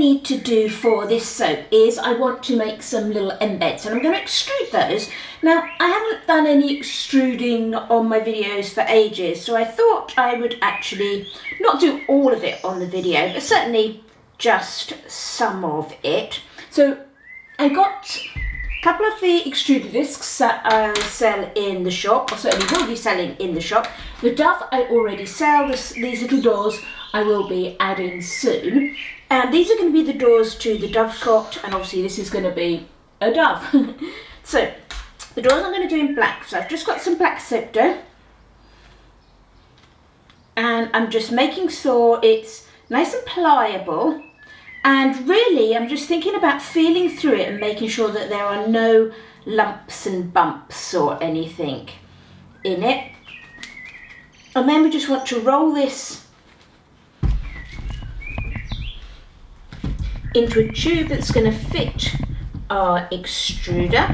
need to do for this soap is I want to make some little embeds, and I'm going to extrude those. Now, I haven't done any extruding on my videos for ages, so I thought I would actually not do all of it on the video, but certainly just some of it. So I got a couple of the extruder discs that I sell in the shop, or certainly will be selling in the shop. The Dove I already sell. These little doors I will be adding soon. And these are going to be the doors to the Dovecote, and obviously this is going to be a dove. So the doors I'm going to do in black. So I've just got some black soap dough, and I'm just making sure it's nice and pliable. And really, I'm just thinking about feeling through it and making sure that there are no lumps and bumps or anything in it. And then we just want to roll this into a tube that's going to fit our extruder.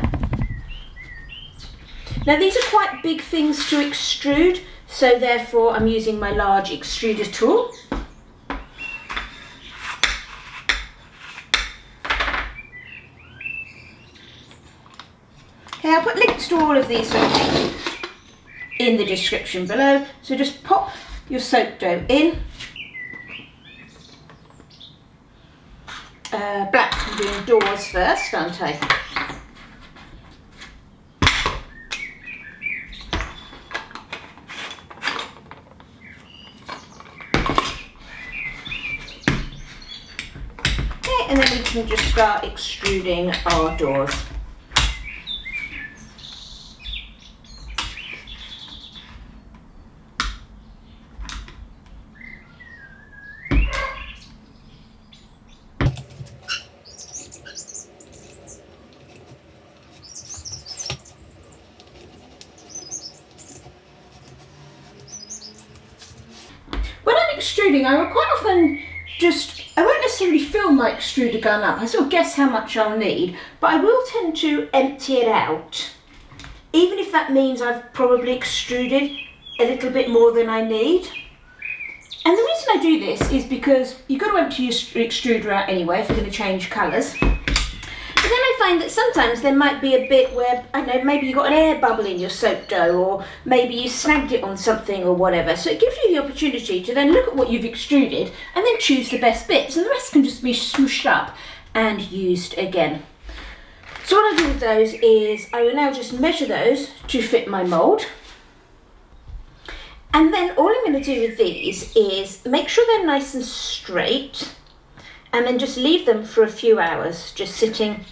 Now, these are quite big things to extrude, so therefore I'm using my large extruder tool. Okay, I'll put links to all of these sort of things in the description below. So just pop your soap dough in. Black, I'm doing doors first, aren't I? Okay, and then we can just start extruding our doors. Extruding, I will quite often I won't necessarily fill my extruder gun up. I sort of guess how much I'll need, but I will tend to empty it out, even if that means I've probably extruded a little bit more than I need. And the reason I do this is because you've got to empty your extruder out anyway if you're going to change colours. But then I find that sometimes there might be a bit where, I don't know, maybe you've got an air bubble in your soap dough, or maybe you snagged it on something or whatever. So it gives you the opportunity to then look at what you've extruded and then choose the best bits, and the rest can just be smooshed up and used again. So what I do with those is I will now just measure those to fit my mould. And then all I'm going to do with these is make sure they're nice and straight, and then just leave them for a few hours, just sitting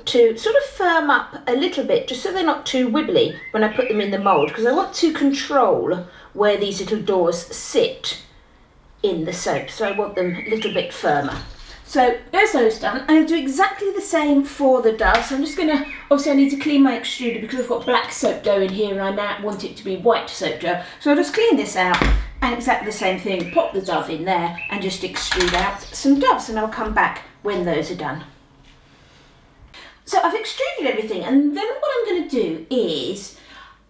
to sort of firm up a little bit, just so they're not too wibbly when I put them in the mould, because I want to control where these little doors sit in the soap, so I want them a little bit firmer. So there's those done. I'm going to do exactly the same for the Dove. So I'm just going to, obviously I need to clean my extruder because I've got black soap dough in here and I now want it to be white soap dough. So I'll just clean this out and exactly the same thing, pop the Dove in there and just extrude out some Doves, and I'll come back when those are done. So I've extruded everything, and then what I'm going to do is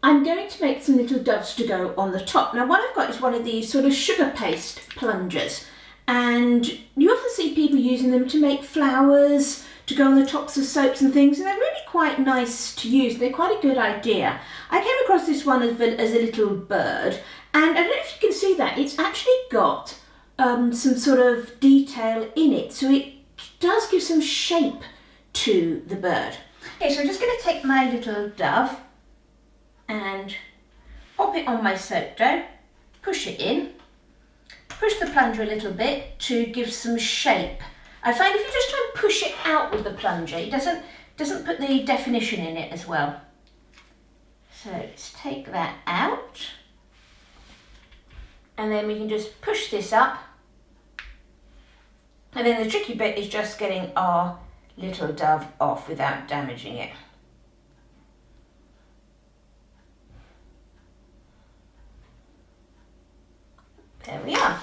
I'm going to make some little Doves to go on the top. Now what I've got is one of these sort of sugar paste plungers, and you often see people using them to make flowers to go on the tops of soaps and things, and they're really quite nice to use. They're quite a good idea. I came across this one as a little bird, and I don't know if you can see that, it's actually got some sort of detail in it, so it does give some shape to the bird. Okay, so I'm just going to take my little Dove and pop it on my soap dough, push it in, push the plunger a little bit to give some shape. I find if you just try and push it out with the plunger, it doesn't put the definition in it as well. So let's take that out, and then we can just push this up, and then the tricky bit is just getting our little Dove off without damaging it. There we are.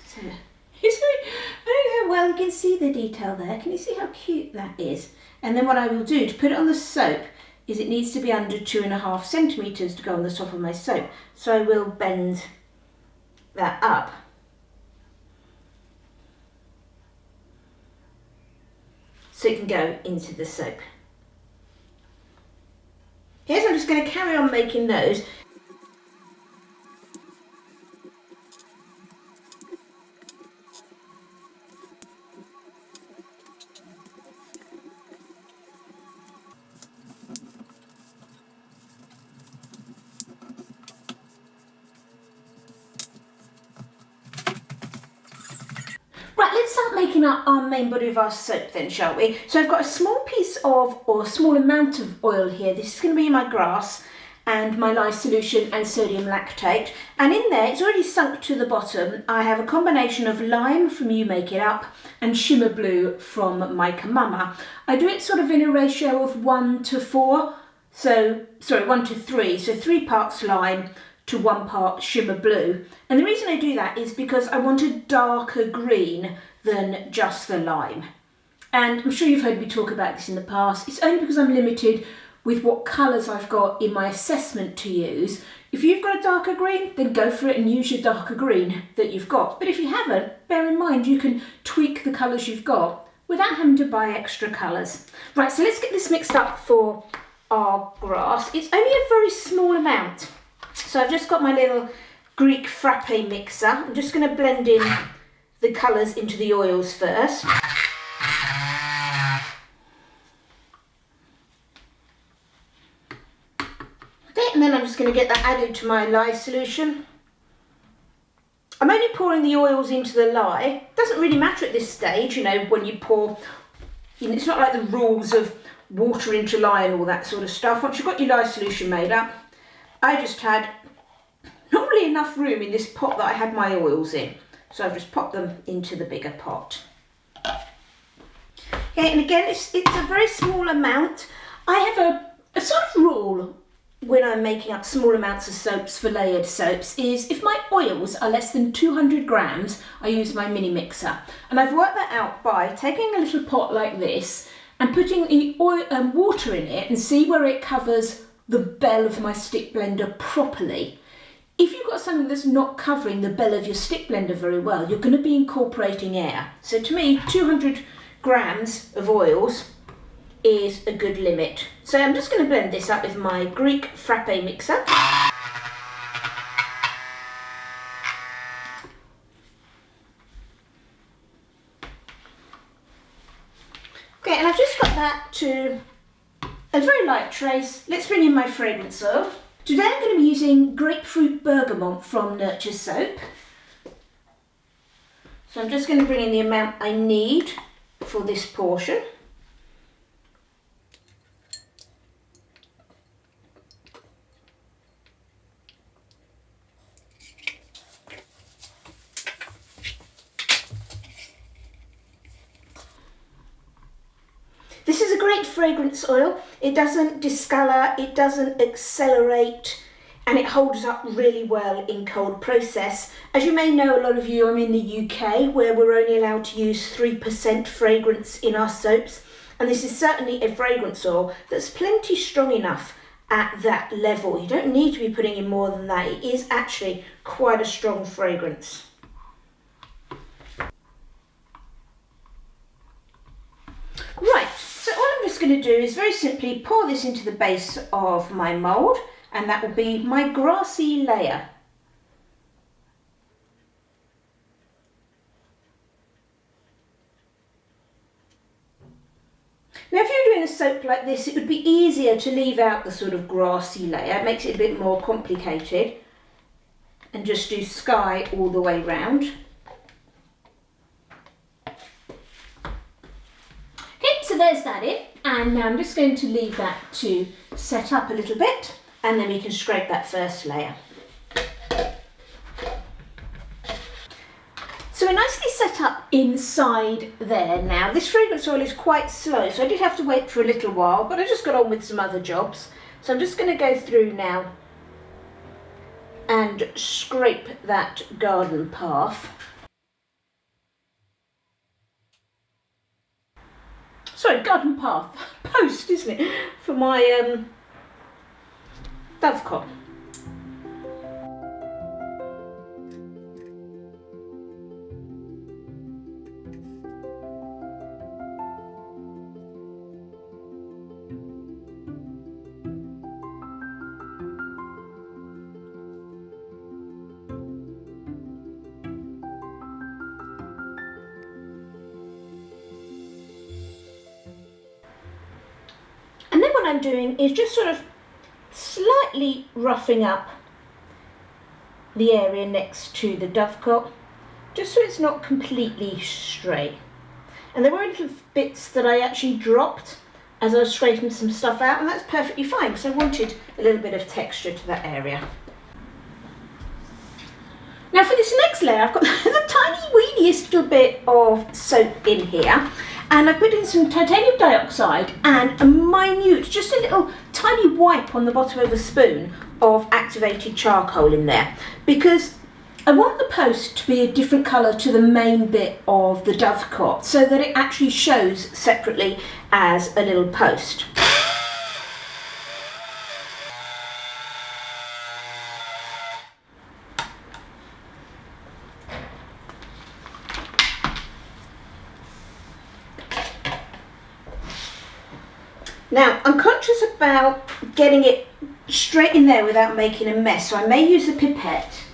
So, I don't know how well you can see the detail there. Can you see how cute that is? And then what I will do to put it on the soap is it needs to be under 2.5 centimetres to go on the top of my soap. So I will bend that up so it can go into the soap. Here's, I'm just going to carry on making those. Right, let's start making up our main body of our soap then, shall we? So I've got a small piece of, or a small amount of oil here. This is going to be my grass and my lye solution and sodium lactate. And in there, it's already sunk to the bottom. I have a combination of lime from You Make It Up and shimmer blue from Mica Mama. I do it sort of in a ratio of 1 to 4. So, sorry, 1 to 3. So 3 parts lime to 1 part shimmer blue. And the reason I do that is because I want a darker green than just the lime. And I'm sure you've heard me talk about this in the past. It's only because I'm limited with what colours I've got in my assessment to use. If you've got a darker green, then go for it and use your darker green that you've got. But if you haven't, bear in mind you can tweak the colours you've got without having to buy extra colours. Right, so let's get this mixed up for our grass. It's only a very small amount. So I've just got my little Greek frappe mixer. I'm just going to blend in the colours into the oils first. Okay, and then I'm just going to get that added to my lye solution. I'm only pouring the oils into the lye. It doesn't really matter at this stage, you know, when you pour. You know, it's not like the rules of water into lye and all that sort of stuff. Once you've got your lye solution made up, I just had not really enough room in this pot that I had my oils in. So I've just popped them into the bigger pot. Okay, and again, it's a very small amount. I have a sort of rule when I'm making up small amounts of soaps for layered soaps is if my oils are less than 200 grams, I use my mini mixer. And I've worked that out by taking a little pot like this and putting the water in it and see where it covers the bell of my stick blender properly. If you've got something that's not covering the bell of your stick blender very well, you're going to be incorporating air. So to me, 200 grams of oils is a good limit. So I'm just going to blend this up with my Greek frappe mixer. Okay, and I've just got that to a very light trace. Let's bring in my fragrance oil. Today I'm going to be using grapefruit bergamot from Nurture Soap. So I'm just going to bring in the amount I need for this portion. This is a great fragrance oil. It doesn't discolour, it doesn't accelerate, and it holds up really well in cold process. As you may know, a lot of you are in the UK where we're only allowed to use 3% fragrance in our soaps, and this is certainly a fragrance oil that's plenty strong enough at that level. You don't need to be putting in more than that. It is actually quite a strong fragrance. Right. So all I'm just going to do is very simply pour this into the base of my mould, and that will be my grassy layer. Now if you're doing a soap like this, it would be easier to leave out the sort of grassy layer. It makes it a bit more complicated, and just do sky all the way round. So there's that in, and now I'm just going to leave that to set up a little bit, and then we can scrape that first layer. So we're nicely set up inside there now. This fragrance oil is quite slow, so I did have to wait for a little while, but I just got on with some other jobs. So I'm just going to go through now and scrape that garden path. Sorry, garden path, post, isn't it, for my Dovecote. what I'm doing is just sort of slightly roughing up the area next to the Dovecote, just so it's not completely straight. And there were little bits that I actually dropped as I was scraping some stuff out, and that's perfectly fine because I wanted a little bit of texture to that area. Now for this next layer, I've got the tiny weeniest little bit of soap in here, and I've put in some titanium dioxide and a minute, just a little tiny wipe on the bottom of a spoon of activated charcoal in there, because I want the post to be a different colour to the main bit of the Dovecote so that it actually shows separately as a little post. Now, I'm conscious about getting it straight in there without making a mess, so I may use a pipette.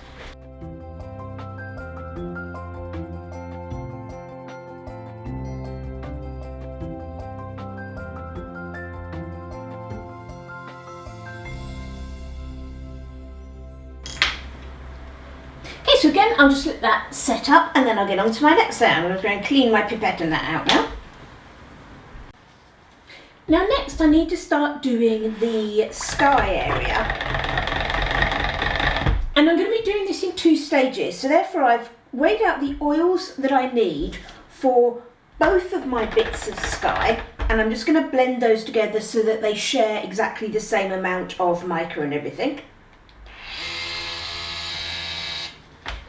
Okay, so again, I'll just let that set up and then I'll get on to my next layer. I'm going to go and clean my pipette and that out now. Now next I need to start doing the sky area, and I'm going to be doing this in 2 stages, so therefore I've weighed out the oils that I need for both of my bits of sky, and I'm just going to blend those together so that they share exactly the same amount of mica and everything.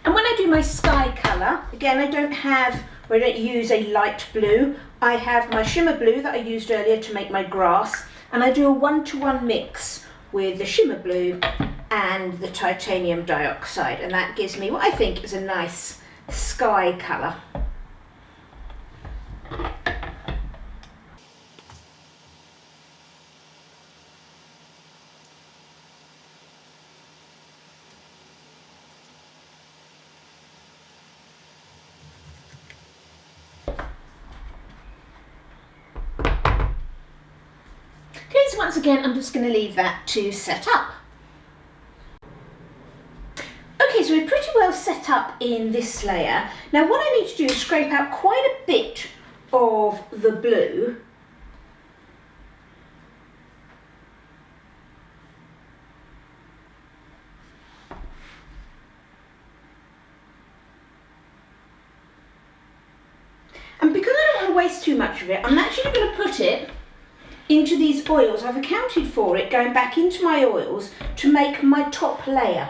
And when I do my sky colour, again I don't use a light blue. I have my shimmer blue that I used earlier to make my grass, and I do a 1-to-1 mix with the shimmer blue and the titanium dioxide, and that gives me what I think is a nice sky colour. So once again, I'm just going to leave that to set up. Okay, so we're pretty well set up in this layer. Now what I need to do is scrape out quite a bit of the blue. And because I don't want to waste too much of it, I'm actually going to put it into these oils. I've accounted for it going back into my oils to make my top layer.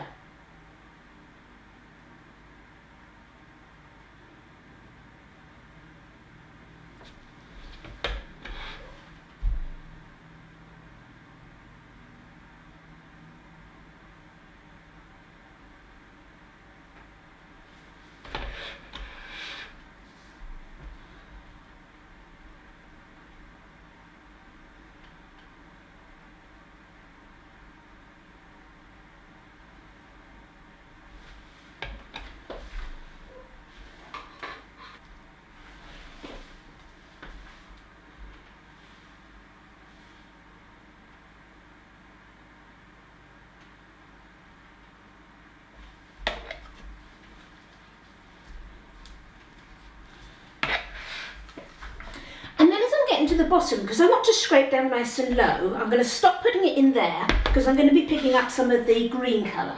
To the bottom, because I want to scrape down nice and low, I'm going to stop putting it in there because I'm going to be picking up some of the green colour.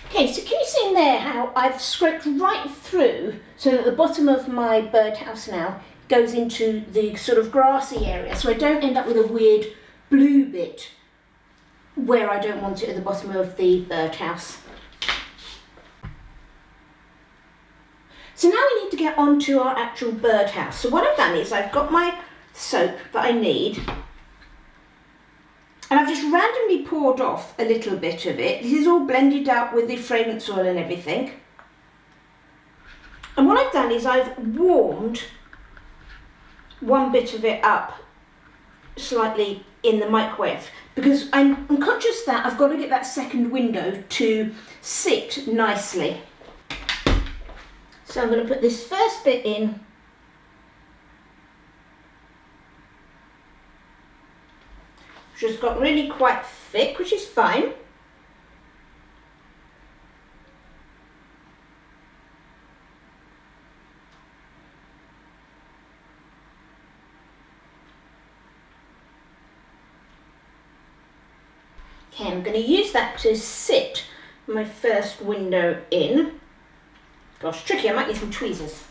Okay, so can you see in there how I've scraped right through so that the bottom of my birdhouse now goes into the sort of grassy area, so I don't end up with a weird blue bit where I don't want it at the bottom of the birdhouse. So now we need to get on to our actual birdhouse. So what I've done is I've got my soap that I need, And I've just randomly poured off a little bit of it. This is all blended out with the fragrance oil and everything. And what I've done is I've warmed one bit of it up slightly in the microwave, because I'm conscious that I've got to get that second window to sit nicely. So I'm going to put this first bit in. Which has got really quite thick, which is fine. Okay, I'm going to use that to sit my first window in. Gosh, tricky, I might need some tweezers.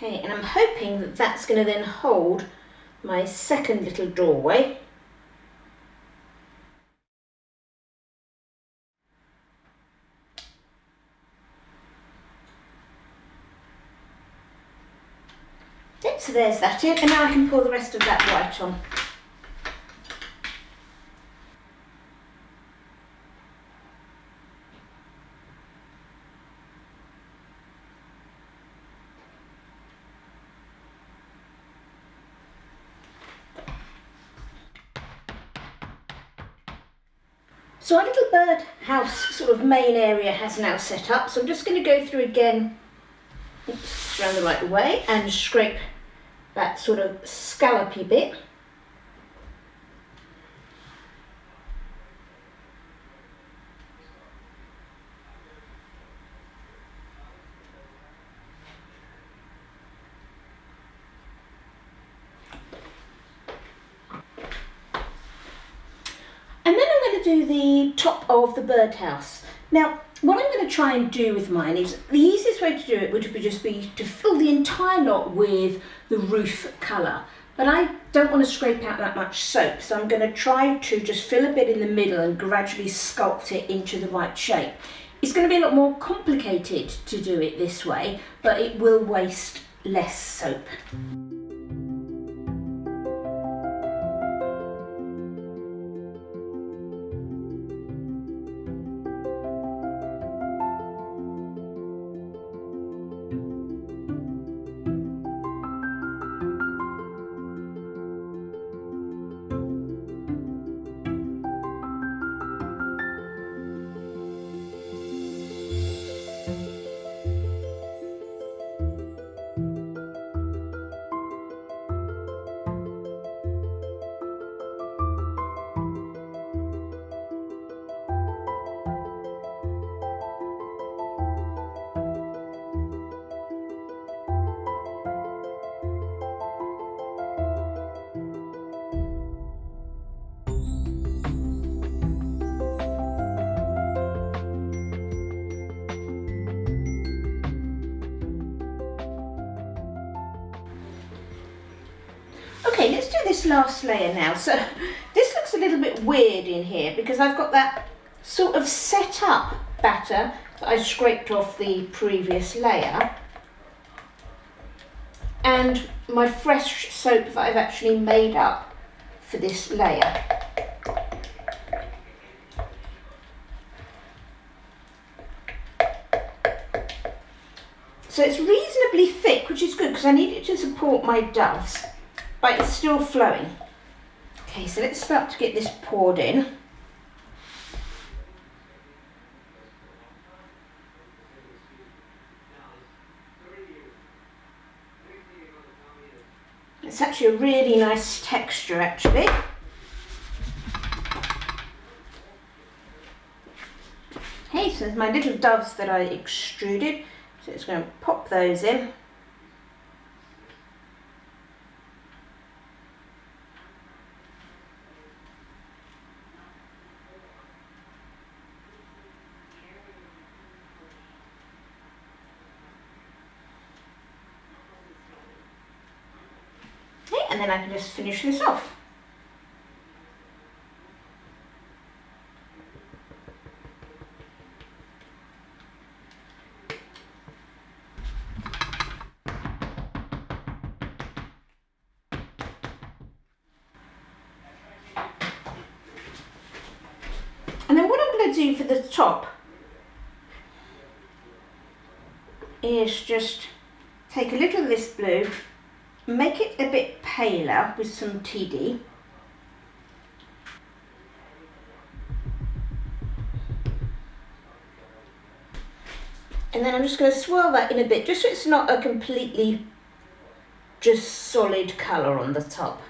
Okay, and I'm hoping that that's going to then hold my second little doorway. Okay, so there's that in, and now I can pour the rest of that white on. So our little birdhouse sort of main area has now set up, so I'm just going to go through again, around the right way, and scrape that sort of scallopy bit. And then I'm going to do the top of the birdhouse. Now, what I'm going to try and do with mine is, the easiest way to do it would just be to fill the entire lot with the roof colour. But I don't want to scrape out that much soap, so I'm going to try to just fill a bit in the middle and gradually sculpt it into the right shape. It's going to be a lot more complicated to do it this way, but it will waste less soap. Okay, let's do this last layer now. So this looks a little bit weird in here because I've got that sort of set up batter that I scraped off the previous layer and my fresh soap that I've actually made up for this layer. So it's reasonably thick, which is good because I need it to support my doves, but it's still flowing. Okay, so let's start to get this poured in. It's actually a really nice texture, actually. Okay, so there's my little doves that I extruded. So it's going to pop those in. and then I can just finish this off. And then what I'm going to do for the top is just take a little of this blue, make it a bit paler with some TD. And then I'm just going to swirl that in a bit, just so it's not a completely just solid colour on the top.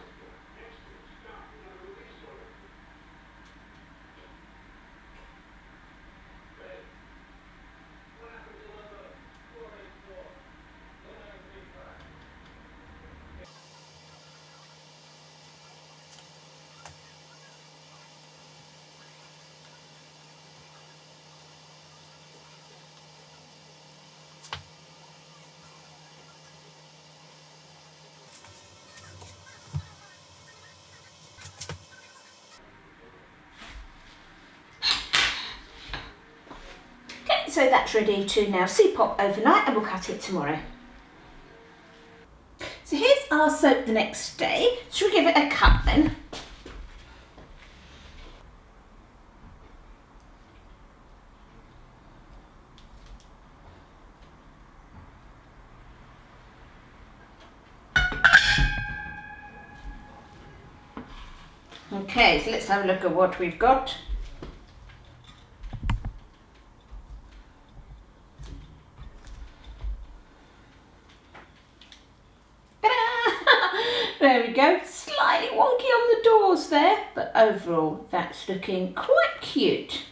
So that's ready to now C-pop overnight, and we'll cut it tomorrow. So here's our soap the next day. Should we give it a cut then? Okay, so let's have a look at what we've got. There we go, slightly wonky on the doors there, but overall that's looking quite cute.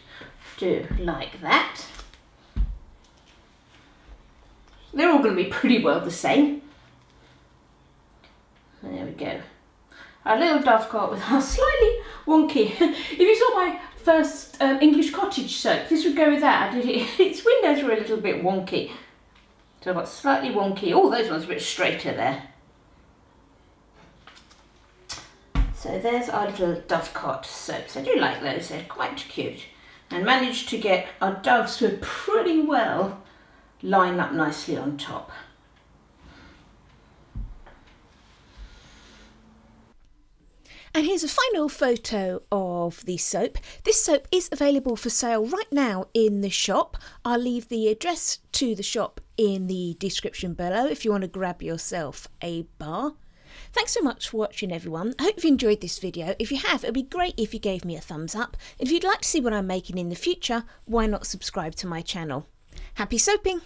Do like that. They're all going to be pretty well the same. There we go. Our little Dovecote with our slightly wonky. If you saw my first English cottage soap, this would go with that. Its windows were a little bit wonky. So I've got slightly wonky. Oh, those ones are a bit straighter there. So there's our little Dovecote soaps. I do like those, they're quite cute. And managed to get our doves to pretty well line up nicely on top. And here's a final photo of the soap. This soap is available for sale right now in the shop. I'll leave the address to the shop in the description below if you want to grab yourself a bar. Thanks so much for watching, everyone. I hope you've enjoyed this video. If you have, it'd be great if you gave me a thumbs up. If you'd like to see what I'm making in the future, why not subscribe to my channel? Happy soaping!